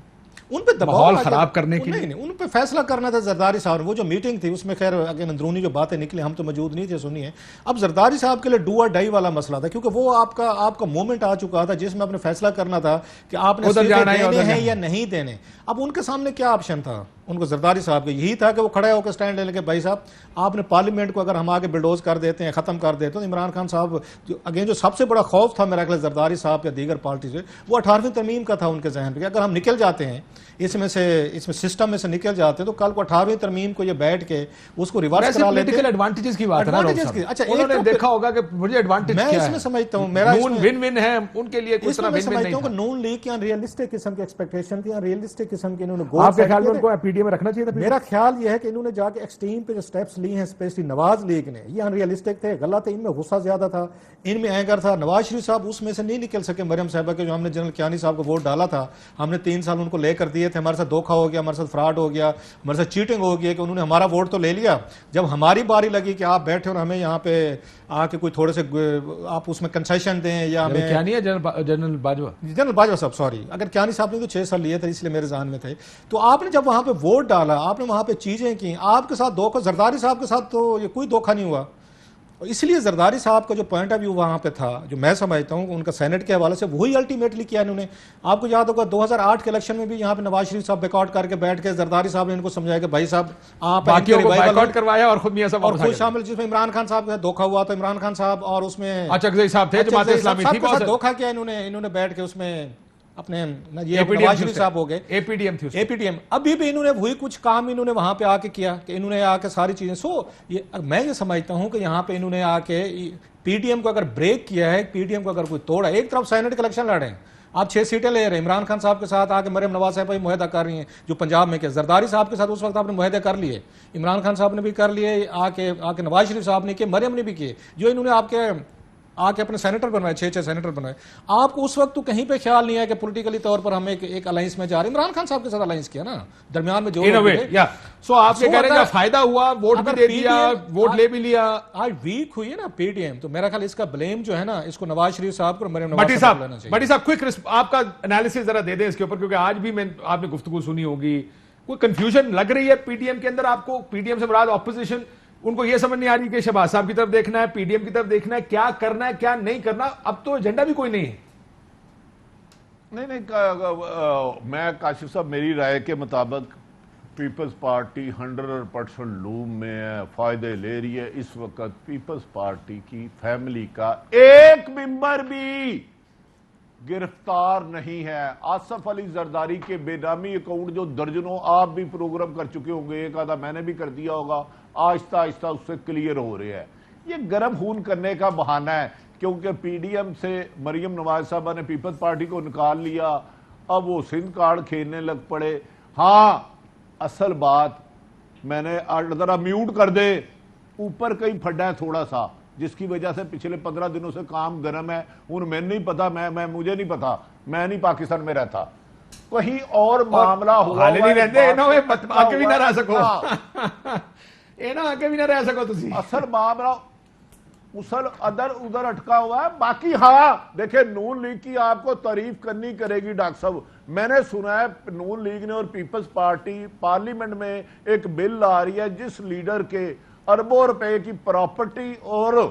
उन पे दबाव माहौल खराब करने के लिए? नहीं, उन पे फैसला करना था जरदारी साहब। वो जो मीटिंग थी उसमें खैर अगर अंदरूनी जो बातें निकली, हम तो मौजूद नहीं थे, सुनिए। अब जरदारी साहब के लिए डू और डाई वाला मसला था, क्योंकि वो आपका मोमेंट आ चुका था जिसमें आपने फैसला करना था कि आपने देने हैं या नहीं देने। अब उनके सामने क्या ऑप्शन था? उनको जरदारी साहब का यही था कि वो खड़े होकर स्टैंड ले लेके, भाई साहब आपने पार्लियामेंट को अगर हम आगे बिल्डोज कर देते हैं, खत्म कर देते हैं, तो इमरान खान साहब जो सबसे बड़ा खौफ था मेरा ख्याल जरदारी साहब या दीगर पार्टी से, वो 18वीं तरमीम का था उनके जहन पे। अगर हम निकल जाते हैं इसमें सिस्टम में से निकल जाते हैं तो कल को 18वीं तरमीम को ये बैठ के उसको रिवर्स करा लेते हैं। एडवांटेजेस की बात है ना, अच्छा उन्होंने देखा होगा कि मुझे एडवांटेज क्या है, मैं इसमें समझता हूं, मेरा विन विन है उनके लिए, कुछ तरह विन विन नहीं था। नून लीग की अनरियलिस्टिक किस्म की एक्सपेक्टेशन थी, अनरियलिस्टिक किस्म के इन्होंने गोल। आपके ख्याल में उनको पीटीएम में रखना चाहिए था? मेरा ख्याल यह है कि इन्होंने जाके एक्सट्रीम पे जो स्टेप्स लिए हैं, स्पेशली नवाज लीग ने, ये अनरियलिस्टिक थे, गलत है, इनमें गुस्सा ज्यादा था, इनमें एंगर था। नवाज शरीफ साहब उसमें से नहीं निकल सके। मरियम साहिबा के जो हमने जनरल कियानी साहब को वोट डाला था, हमने 3 साल उनको लेकर दिए थे, हमारे साथ धोखा हो गया, हमारे साथ फ्रॉड हो गया, हमारे साथ चीटिंग हो गई कि उन्होंने हमारा वोट तो ले लिया, जब हमारी बारी लगी कि आप बैठे और हमें यहाँ पे आके कोई थोड़े से आप उसमें कंसेशन दें या हमें। क्या नहीं है जनरल बाजवा साहब, सॉरी, अगर कियानी साहब ने तो 6 साल लिए थे इसलिए मेरे ज़हन में थे। तो आपने जब वहां पे वोट डाला, आपने वहां पे चीजें की, आपके साथ धोखा, जरदारी साहब के साथ तो ये कोई धोखा नहीं हुआ। इसलिए जरदारी साहब का जो पॉइंट ऑफ व्यू वहां पे था, जो मैं समझता हूं उनका सेनेट के हवाले से, वही अल्टीमेटली किया इन्होंने। आपको याद होगा 2008 के इलेक्शन में भी यहाँ पे नवाज शरीफ साहब बैकआउट करके बैठ के जरदारी साहब ने इनको समझाया कि भाई साहब आप बैकआउट करवाया और खुद मियां साहब और खुद शामिल, जिसमें इमरान खान साहब का धोखा हुआ तो इमरान खान साहब और उसमें अचकज़ई साहब थे, जमात इस्लामी थी, बहुत धोखा किया इन्होंने बैठ के उसमें अपने ये नवाज शरीफ साहब हो गए, एपीडीएम थी, एपीडीएम। अभी भी इन्होंने वही कुछ काम इन्होंने वहां पे आके किया कि इन्होंने आके सारी चीजें मैं ये समझता हूं कि यहाँ पे इन्होंने आके पीडीएम को अगर ब्रेक किया है, पीडीएम को अगर कोई तोड़ा, एक तरफ सेनेट के इलेक्शन लड़े हैं, आप 6 सीटें ले रहे हैं, इमरान खान साहब के साथ आके मरियम नवाज साहब मुहैया कर रही हैं जो पंजाब में, जरदारी साहब के साथ उस वक्त आपने मुहैया कर लिए, इमरान खान साहब ने भी कर लिए, आके नवाज शरीफ साहब ने किए, मरियम ने भी किए, जो इन्होंने आके अपने सेनेटर बनवाए, 6 सेनेटर बनवाए। आपको उस वक्त तो कहीं पे ख्याल नहीं है कि पॉलिटिकली तौर पर हम एक अलायंस में जा रहे हैं। इमरान खान साहब के साथ अलायंस किया ना, दरमियान में जो सो आप ये कह रहे हैं फायदा हुआ, वोट भी दे दिया, वोट ले भी लिया। आज वीक हुई है ना पीटीएम, तो मेरा ख्याल इसका ब्लेम जो है ना, इसको नवाज शरीफ साहब को, मरियम नवाज साहब लेना चाहिए। भट्टी साहब क्विक आपका एनालिसिस जरा दे दें इसके ऊपर, क्योंकि आज भी आपने गुफ्तगू सुनी होगी, कोई कंफ्यूजन लग रही है पीटीएम के अंदर आपको? पीटीएम से मुराद ऑपोजिशन, उनको यह समझ नहीं आ रही कि शहबाज साहब की तरफ देखना है, पीडीएम की तरफ देखना है, क्या करना है क्या नहीं करना, अब तो एजेंडा भी कोई नहीं है। नहीं, मैं काशिफ साहब, मेरी राय के मुताबिक पीपल्स पार्टी 100% लूम में है, फायदे ले रही है। इस वक्त पीपल्स पार्टी की फैमिली का एक मेंबर भी गिरफ्तार नहीं है। आसफ अली जरदारी के बेनामी अकाउंट जो दर्जनों, आप भी प्रोग्राम कर चुके होंगे, एक आधा मैंने भी कर दिया होगा, आहिस्ता आहिस्ता उससे क्लियर हो रहे हैं। ये गर्म खून करने का बहाना है क्योंकि पीडीएम से मरियम नवाज साहबा ने पीपल्स पार्टी को निकाल लिया, अब वो सिंध कार्ड खेलने लग पड़े। हाँ, असल बात मैंने जरा म्यूट कर दे, ऊपर कहीं फटा है थोड़ा सा, जिसकी वजह से पिछले 15 दिनों से काम गर्म है। मैं नहीं पता, मुझे नहीं पता, मैं नहीं पाकिस्तान में रहता, कहीं और मामला हुआ नहीं रहते आके भी ना रह सको आके भी ना रह सको तुसी। असल मामला उसल अदर उधर अटका हुआ है। बाकी हाँ देखिए, नून लीग की आपको तारीफ करनी करेगी डॉक्टर साहब। मैंने सुना है नून लीग ने और पीपल्स पार्टी पार्लियामेंट में एक बिल आ रही है जिस लीडर के अरबों रुपए की प्रॉपर्टी और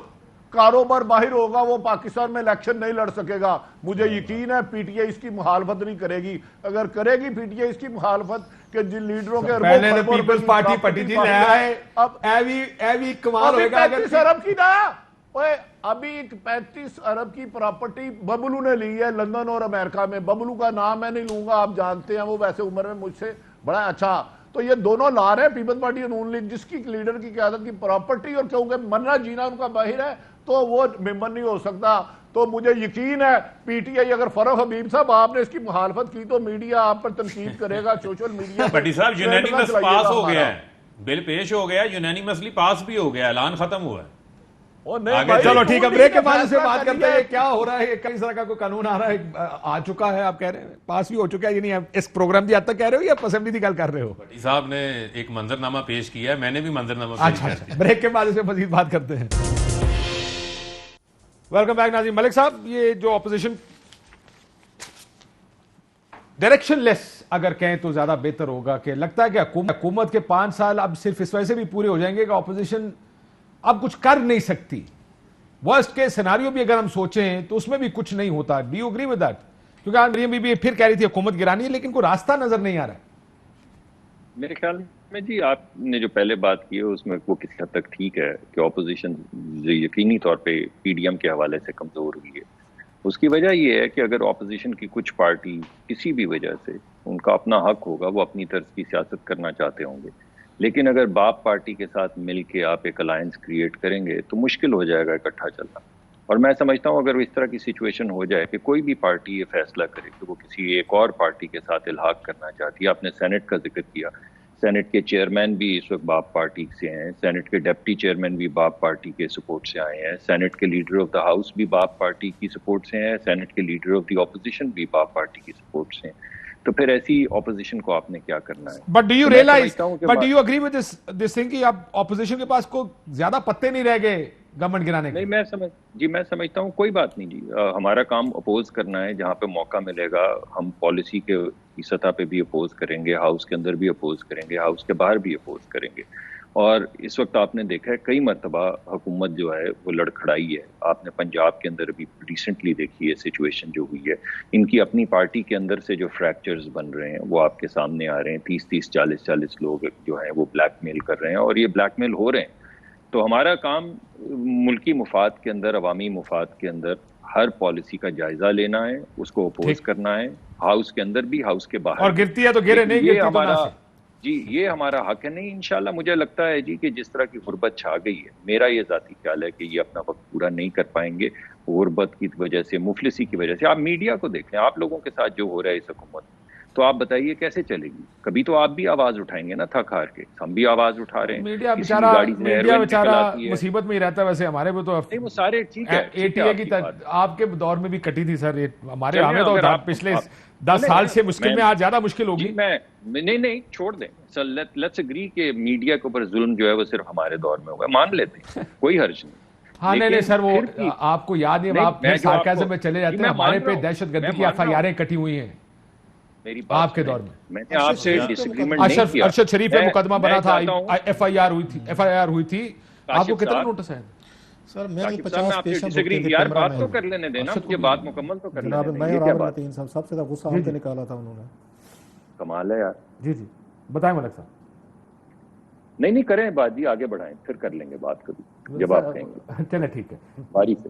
कारोबार बाहर होगा वो पाकिस्तान में इलेक्शन नहीं लड़ सकेगा। मुझे यकीन है पीटीआई इसकी मुखालफत नहीं करेगी। अगर करेगी पीटीआई इसकी मुखालफत कि जिन लीडरों के पहले तो पीपल्स पार्टी पटी थी नया है, अब एवी कमाल होगा। 35 अरब की ना, ओए अभी 35 अरब की प्रॉपर्टी बबलू ने ली है लंदन और अमेरिका में। बबलू का नाम मैं नहीं लूंगा, आप जानते हैं, वो वैसे उम्र में मुझसे बड़ा अच्छा। तो ये दोनों ला रहे हैं पीपल्स पार्टी और नून लीग, जिसकी लीडर की क़यादत की प्रॉपर्टी और क्योंकि मरना जीना उनका बाहर है तो वो मेंबर नहीं हो सकता। तो मुझे यकीन है पीटीआई, अगर फरूख हबीब साहब आपने इसकी मुखालफत की तो मीडिया आप पर तनकीद करेगा, सोशल मीडिया। भट्टी साहब यूनानिमस पास हो गया है, बिल पेश हो गया, यूनानिमसली पास भी हो गया, ऐलान खत्म हुआ है। चलो ठीक है, ब्रेक के बाद से बात करते हैं क्या हो रहा है। कई तरह का कोई कानून आ रहा है, आ चुका है, आप कह रहे हैं पास भी हो चुका है, यानी इस प्रोग्राम की हद तक कह रहे हो या असेंबली की गल कर रहे हो? भट्टी साहब ने एक मंजरनामा पेश किया है, मैंने भी मंजरनामा पेश किया। अच्छा, ब्रेक के बाद इसे मजीद बात करते हैं। वेलकम बैक नाज़रीन। मलिक साहब, ये जो ऑपोजिशन डायरेक्शनलेस अगर कहें तो ज्यादा बेहतर होगा, कि लगता है कि हुकूमत के 5 साल अब सिर्फ इस वजह से भी पूरे हो जाएंगे कि ऑपोजिशन अब कुछ कर नहीं सकती। वर्स्ट के सिनारियो भी अगर हम सोचें तो उसमें भी कुछ नहीं होता। Do you agree with that? क्योंकि आज मरियम बीबी फिर कह रही थी हुकूमत गिरानी है, लेकिन कोई रास्ता नजर नहीं आ रहा है। मेरे ख्याल में जी आपने जो पहले बात की है उसमें वो किसी हद तक ठीक है कि ऑपोजिशन यकीनी तौर पे पीडीएम के हवाले से कमजोर हुई है। उसकी वजह ये है कि अगर ऑपोजिशन की कुछ पार्टी किसी भी वजह से, उनका अपना हक होगा, वो अपनी तर्ज की सियासत करना चाहते होंगे, लेकिन अगर बाप पार्टी के साथ मिलके आप एक अलायंस क्रिएट करेंगे तो मुश्किल हो जाएगा इकट्ठा चलना। और मैं समझता हूं अगर इस तरह की सिचुएशन हो जाए कि कोई भी पार्टी ये फैसला करे कि वो किसी एक और पार्टी के साथ इल्हाक करना चाहती है। आपने सेनेट का जिक्र किया, सेनेट के चेयरमैन भी इस वक्त बाप पार्टी से हैं, सेनेट के डिप्टी चेयरमैन भी बाप पार्टी के सपोर्ट से आए हैं, सेनेट के लीडर ऑफ द हाउस भी बाप पार्टी की सपोर्ट से हैं, सेनेट के लीडर ऑफ द ऑपोजिशन भी बाप पार्टी की सपोर्ट से हैं। तो फिर ऐसी ऑपोजिशन को आपने क्या करना है? But do you realize, but do you agree with this thing कि अब ऑपोजिशन के पास को ज्यादा पत्ते नहीं रह गए गवर्नमेंट गिराने के? नहीं, मैं समझता हूँ कोई बात नहीं जी। हमारा काम अपोज करना है, जहाँ पे मौका मिलेगा हम पॉलिसी की सतह पे भी अपोज करेंगे, हाउस के अंदर भी अपोज करेंगे, हाउस के बाहर भी अपोज करेंगे। और इस वक्त आपने देखा है कई मरतबा हुकूमत जो है वो लड़खड़ाई है। आपने पंजाब के अंदर भी रिसेंटली देखी है सिचुएशन जो हुई है। इनकी अपनी पार्टी के अंदर से जो फ्रैक्चर्स बन रहे हैं वो आपके सामने आ रहे हैं। 30-30, 40-40 लोग जो हैं वो ब्लैकमेल कर रहे हैं और ये ब्लैकमेल हो रहे हैं। तो हमारा काम मुल्की मुफाद के अंदर, अवामी मुफाद के अंदर हर पॉलिसी का जायजा लेना है, उसको अपोज करना है, हाउस के अंदर भी, हाउस के बाहर। और गिरती है तो गिरे, नहीं गिरती तो ना से। जी ये हमारा हक है। नहीं, इंशाल्लाह मुझे लगता है जी कि जिस तरह की गुर्बत छा गई है, मेरा ये ज़ाती ख्याल है कि ये अपना वक्त पूरा नहीं कर पाएंगे गुर्बत की वजह से, मुफलिसी की वजह से। आप मीडिया को देखें, आप लोगों के साथ जो हो रहा है इस हुकूमत, तो आप बताइए कैसे चलेगी? कभी तो आप भी आवाज उठाएंगे ना, थक हार के। हम भी आवाज उठा रहे हैं। मीडिया बेचारा मुसीबत में ही रहता है। वैसे हमारे पे तो नहीं, वो सारे ठीक है। एटीए की आपके दौर में भी कटी थी सर, हमारे हमें तो पिछले 10 साल से मुश्किल में, आज ज्यादा मुश्किल होगी। नहीं छोड़ दें सर, लेट्स एग्री कि मीडिया के ऊपर जुल्म जो है वो सिर्फ हमारे दौर में होगा, मान लेते हैं, कोई हर्ज नहीं। हाँ नहीं सर, वो आपको याद नहीं, आप सार्काज़म में चले जाते हैं। हमारे पे दहशतगर्दी की FIR कटी हुई हैं मेरी बात आपके दौर में। मैंने आपसे डिसएग्रीमेंट नहीं किया। अरशद शरीफ पे मुकदमा बना था, FIR हुई थी। आपको कितना नोटिस है सर? मैं 50 पेशेंट यार बात तो कर लेने देना, मुझे बात मुकम्मल तो कर लेने देना। ये क्या बात? सबसे ज्यादा गुस्सा हमसे निकाला था उन्होंने। कमाल है यार। जी बताएं मलिक साहब। नहीं करें बात जी, आगे बढ़ाएं, फिर कर लेंगे बात कभी जब आप कहेंगे। चले ठीक है,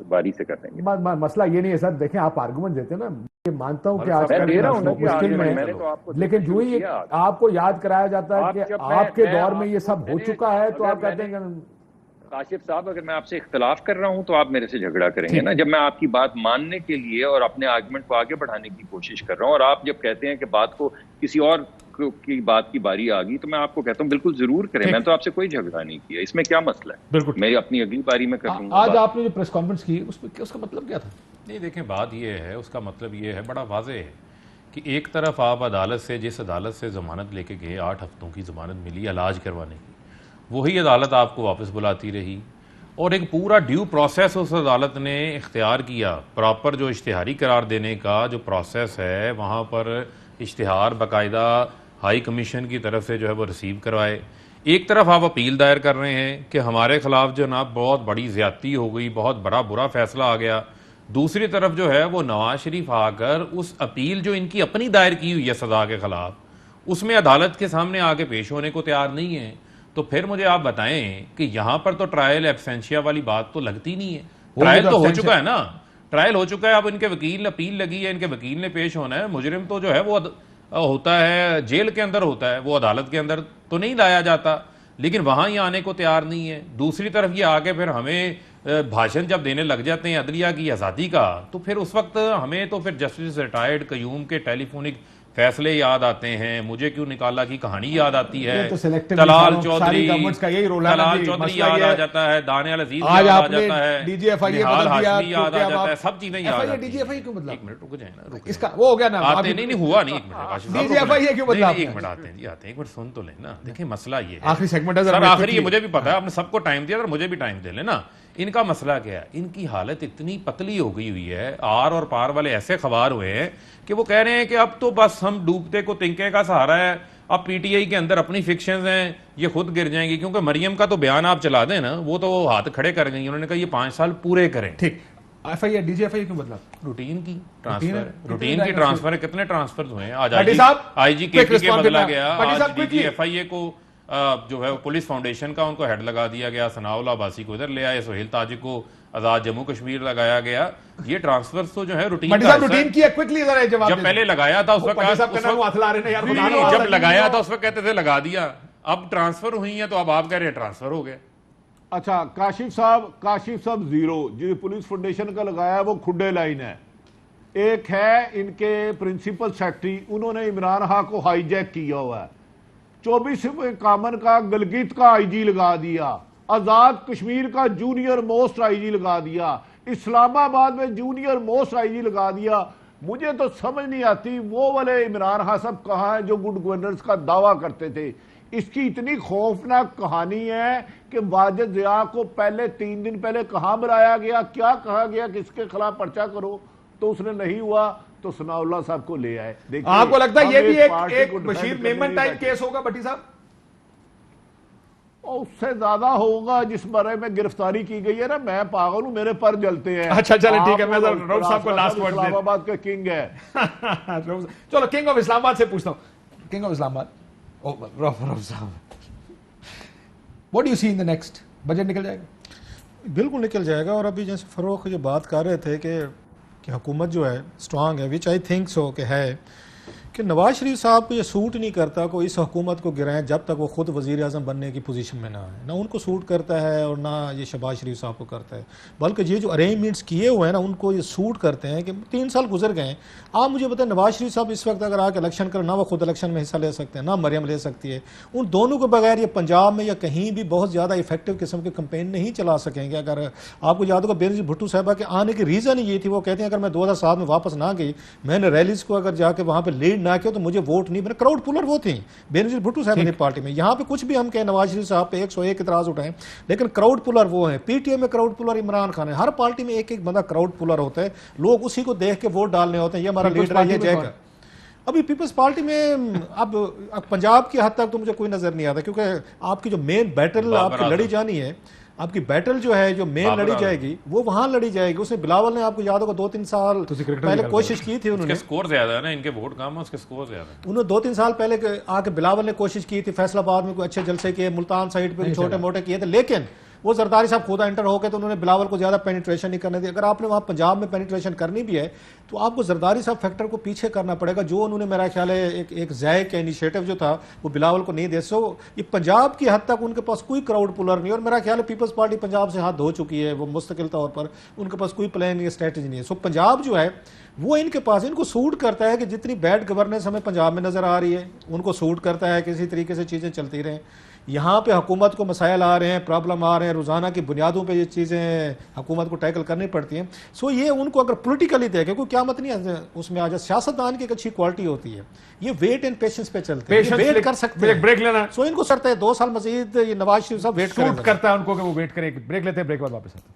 बारी से कर लेंगे। मसला ये नहीं है सर, देखें आप आर्गुमेंट देते हैं ना, ये मानता हूं कि आज मुश्किल में, लेकिन जो ही आपको याद कराया जाता है कि आपके दौर में ये सब हो चुका है, तो आप कहते हैं कि काशिफ साहब, अगर मैं आपसे इख्तलाफ कर रहा हूं तो आप मेरे से झगड़ा करेंगे ना। जब मैं आपकी बात मानने के लिए और अपने आर्गुमेंट को आगे बढ़ाने की कोशिश कर रहा हूं और आप जब कहते हैं कि बात को किसी और की बात की बारी आ गई, तो मैं आपको कहता हूं बिल्कुल जरूर करें। मैं तो आपसे कोई झगड़ा नहीं किया, इसमें क्या मसला है? बिल्कुल। मैं अपनी अगली बारी में कर लूंगा। आज आपने जो प्रेस कॉन्फ्रेंस की उसमें उसका मतलब क्या था? नहीं देखें, बात ये है, उसका मतलब ये है, बड़ा वाज़ेह है कि एक तरफ आप अदालत से, जिस अदालत से ज़मानत लेके गए, 8 हफ्तों की ज़मानत मिली इलाज करवाने की, वही अदालत आपको वापस बुलाती रही और एक पूरा ड्यू प्रोसेस उस अदालत ने इख्तियार किया। प्रॉपर जो इश्तिहारी करार देने का जो प्रोसेस है, वहाँ पर इश्तिहार बाकायदा हाई कमीशन की तरफ से जो है वो रिसीव करवाए। एक तरफ आप अपील दायर कर रहे हैं कि हमारे खिलाफ जो ना बहुत बड़ी ज़्यादती हो गई, बहुत बड़ा बुरा फैसला आ गया। दूसरी तरफ जो है वो नवाज शरीफ आकर उस अपील जो इनकी अपनी दायर की हुई है सज़ा के खिलाफ, उसमें अदालत के सामने आके पेश होने को तैयार नहीं है। तो फिर मुझे आप बताएं कि यहाँ पर तो ट्रायल एब्सेंशिया वाली बात तो लगती नहीं है। ट्रायल तो हो चुका है ना, ट्रायल हो चुका है। अब इनके वकील, अपील लगी है, इनके वकील ने पेश होना है। मुजरिम तो जो है वो होता है जेल के अंदर होता है, वो अदालत के अंदर तो नहीं लाया जाता, लेकिन वहाँ ये आने को तैयार नहीं है। दूसरी तरफ ये आके फिर हमें भाषण जब देने लग जाते हैं अदलिया की आज़ादी का, तो फिर उस वक्त हमें तो फिर जस्टिस रिटायर्ड कयूम के टेलीफोनिक फैसले याद आते हैं, मुझे क्यों निकाला की कहानी याद आती है, तलाल चौधरी याद आ जाता है, दानियाल अजीज याद आ जाता है, निहाल हाशमी याद आ जाता है, सब चीजें याद आती हैं। एक मिनट रुक जाए ना, इसका वो हो गया ना, आते नहीं हुआ नहीं, एक मिनट आते हैं जी, आते हैं, एक मिनट सुन तो लेना। देखिए मसला ये है, आखिरी सेगमेंट है सर, आखिरी मुझे भी पता है, आपने सबको टाइम दिया, मुझे भी टाइम दे लेना। इनका मसला क्या है, इनकी हालत इतनी पतली हो गई हुई है, आर और पार वाले ऐसे खबार हुए हैं कि वो कह रहे हैं कि अब तो बस हम डूबते को तिनके का सहारा है, अब पीटीआई के अंदर अपनी फिक्शंस हैं, ये खुद गिर जाएंगी। क्योंकि मरियम का तो बयान आप चला दें ना, वो तो हाथ खड़े कर गई, उन्होंने कहा ये 5 साल पूरे करें। ठीक, एफआईआर डीजीएफआई क्यों बदला? रूटीन की ट्रांसफर है। कितने ट्रांसफर हुए हैं? आज आईजी के बदला गया, आज डीजीएफआई को जो है पुलिस फाउंडेशन का उनको हेड लगा दिया गया, सनाउल अब्बासी को इधर ले आए, सोहेल ताजिक को आजाद जम्मू कश्मीर लगाया गया। ये ट्रांसफर तो जो है रूटीन की है। क्विकली जब पहले लगाया था उस वक्त जब लगाया था उस वक्त कहते थे लगा दिया, अब ट्रांसफर हुई है तो अब आप कह रहे हैं ट्रांसफर हो गए। अच्छा, काशिफ साहब जीरो, जो पुलिस फाउंडेशन का लगाया वो खुडे लाइन है। एक है इनके प्रिंसिपल सेक्रेटरी, उन्होंने इमरान खान को हाईजैक किया हुआ है। 24वें कामन का गिलगित का आईजी लगा दिया, आजाद कश्मीर का जूनियर मोस्ट आईजी लगा दिया, इस्लामाबाद में जूनियर मोस्ट आईजी लगा दिया। मुझे तो समझ नहीं आती वो वाले इमरान खान साहब कहाँ हैं जो गुड गवर्नेंस का दावा करते थे। इसकी इतनी खौफनाक कहानी है कि वाजिद ज़िया को पहले 3 दिन पहले कहाँ बुलाया गया, क्या कहा गया कि इसके खिलाफ पर्चा करो, तो उसने नहीं हुआ तो सनाउल्लाह साहब को ले आए। आपको लगता है ये भी एक बशीर मेमन टाइप केस होगा भट्टी साहब? और उससे ज्यादा होगा जिस बारे में गिरफ्तारी की गई है ना। मैं पागल हूं, मेरे पर जलते हैं। अच्छा चले ठीक है, मैं रऊफ साहब को लास्ट वर्ड इस्लामाबाद का किंग है। चलो किंग ऑफ इस्लामाबाद से पूछता हूं, king of Islamabad Rauf Sahab, what do you see in the next budget? निकल जाएगा? बिल्कुल निकल जाएगा। और अभी जैसे फरोख ये बात कर रहे थे कि हुकूमत जो है स्ट्रांग है, विच आई थिंक सो कि है, कि नवाज शरीफ साहब को ये सूट नहीं करता को इस हुकूमत को गिराएं जब तक वो खुद वज़ीर आज़म बनने की पोजीशन में ना है। ना उनको सूट करता है और ना ये शहबाज शरीफ साहब को करता है, बल्कि ये जो अरेंजमेंट्स किए हुए हैं ना उनको ये सूट करते हैं। कि 3 साल गुजर गए हैं, आप मुझे बताएं नवाज शरीफ साहब इस वक्त अगर आके इलेक्शन करें, ना वो खुद इलेक्शन में हिस्सा ले सकते हैं, ना मरियम ले सकती है। उन दोनों के बगैर ये पंजाब में या कहीं भी बहुत ज़्यादा इफेक्टिव किस्म की कंपेन नहीं चला सकेंगे। अगर आपको याद होगा बेनज़ीर भुट्टो साहबा के आने की रीज़न ये थी, वो कहते हैं अगर मैं 2007 में वापस ना गई, मैंने रैलीज को अगर जाके वहाँ पर लीड ना किया तो मुझे वोट नहीं बने। क्राउड पुलर वो थी बेनज़ीर भुट्टो साहब की पार्टी में। यहाँ पे कुछ भी हम कहें नवाज शरीफ साहब पे 101 इतराज उठाएं, लेकिन क्राउड पुलर वो है। पीटीआई में क्राउड पुलर इमरान खान है। हर पार्टी में एक बंदा क्राउड पुलर होता है, लोग उसी को देख के वोट डालने होते हैं, ये हमारा लीडर है, ये जाएगा। अभी पीपल्स पार्टी में अब पंजाब की हद तक तो मुझे कोई नजर नहीं आता, क्योंकि आपकी जो मेन बैटल आपकी लड़ी जानी है, आपकी बैटल जो है जो मेन लड़ी जाएगी वो वहां लड़ी जाएगी। उसने बिलावल ने आपको याद होगा 2-3 साल पहले कोशिश की थी, उन्होंने स्कोर ज्यादा है ना, इनके वोट कम है, उसके स्कोर ज्यादा है। उन्होंने 2-3 साल पहले आके बिलावल ने कोशिश की थी, फैसलाबाद में कोई अच्छे जलसे किए, मुल्तान साइड पे छोटे मोटे किए थे, लेकिन وہ زرداری صاحب خود انٹر ہو گئے تو انہوں نے بلاول کو زیادہ پینیٹریشن نہیں کرنے دی. اگر آپ نے وہاں پنجاب میں پینیٹریشن کرنی بھی ہے تو آپ کو زرداری صاحب فیکٹر کو پیچھے کرنا پڑے گا, جو انہوں نے میرا خیال ہے ایک ضائع کا انیشیٹو جو تھا وہ بلاول کو نہیں دے. سو یہ پنجاب کی حد تک ان کے پاس کوئی کراؤڈ پولر نہیں, اور میرا خیال ہے پیپلز پارٹی پنجاب سے ہاتھ دھو چکی ہے, وہ مستقل طور پر ان کے پاس کوئی پلان یا اسٹریٹجی نہیں ہے. سو پنجاب جو ہے وہ ان کے پاس, ان کو سوٹ کرتا ہے کہ جتنی بیڈ گورننس ہمیں پنجاب میں نظر آ رہی ہے ان کو سوٹ کرتا ہے کسی طریقے سے چیزیں چلتی رہیں. یہاں پہ حکومت کو مسائل آ رہے ہیں, پرابلم آ رہے ہیں, روزانہ کی بنیادوں پہ یہ چیزیں حکومت کو ٹیکل کرنی پڑتی ہیں. سو یہ ان کو اگر پولیٹیکلی دیکھیں, کوئی قیامت نہیں ہے اس میں, آج سیاستدان کی ایک اچھی کوالٹی ہوتی ہے, یہ ویٹ اینڈ پیشنس پہ چلتے ہیں, ویٹ کر سکتے ہیں. بریک لینا. سو ان کو سرتے ہیں 2 سال مزید یہ نواز شریف صاحب ویٹ سوٹ کرتا ہے ان کو کہ وہ ویٹ کریں. بریک لیتے ہیں, بریک بعد واپس آتے ہیں.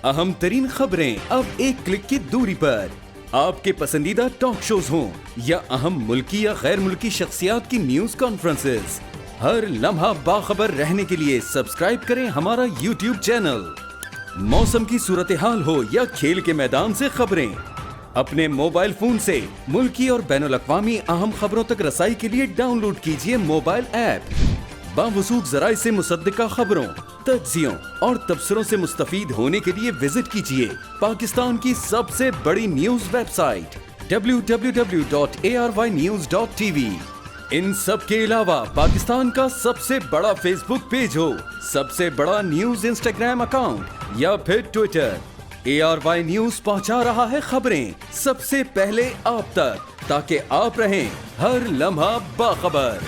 اہم ترین خبریں اب ایک کلک کی دوری پر. آپ کے پسندیدہ ٹاک شوز ہوں یا اہم ملکی یا غیر ملکی شخصیات کی نیوز کانفرنسز, ہر لمحہ باخبر رہنے کے لیے سبسکرائب کریں ہمارا یوٹیوب چینل. موسم کی صورتحال ہو یا کھیل کے میدان سے خبریں, اپنے موبائل فون سے ملکی اور بین الاقوامی اہم خبروں تک رسائی کے لیے ڈاؤن لوڈ کیجیے موبائل ایپ. باوثوق ذرائع سے مصدقہ خبروں, تجزیوں اور تبصروں سے مستفید ہونے کے لیے وزٹ کیجیے پاکستان کی سب سے بڑی نیوز ویب سائٹ www.arYnews.tv. ان سب کے علاوہ پاکستان کا سب سے بڑا فیس بک پیج ہو, سب سے بڑا نیوز انسٹاگرام اکاؤنٹ یا پھر ٹویٹر, ARY نیوز پہنچا رہا ہے خبریں سب سے پہلے آپ تک, تاکہ آپ رہیں ہر لمحہ باخبر.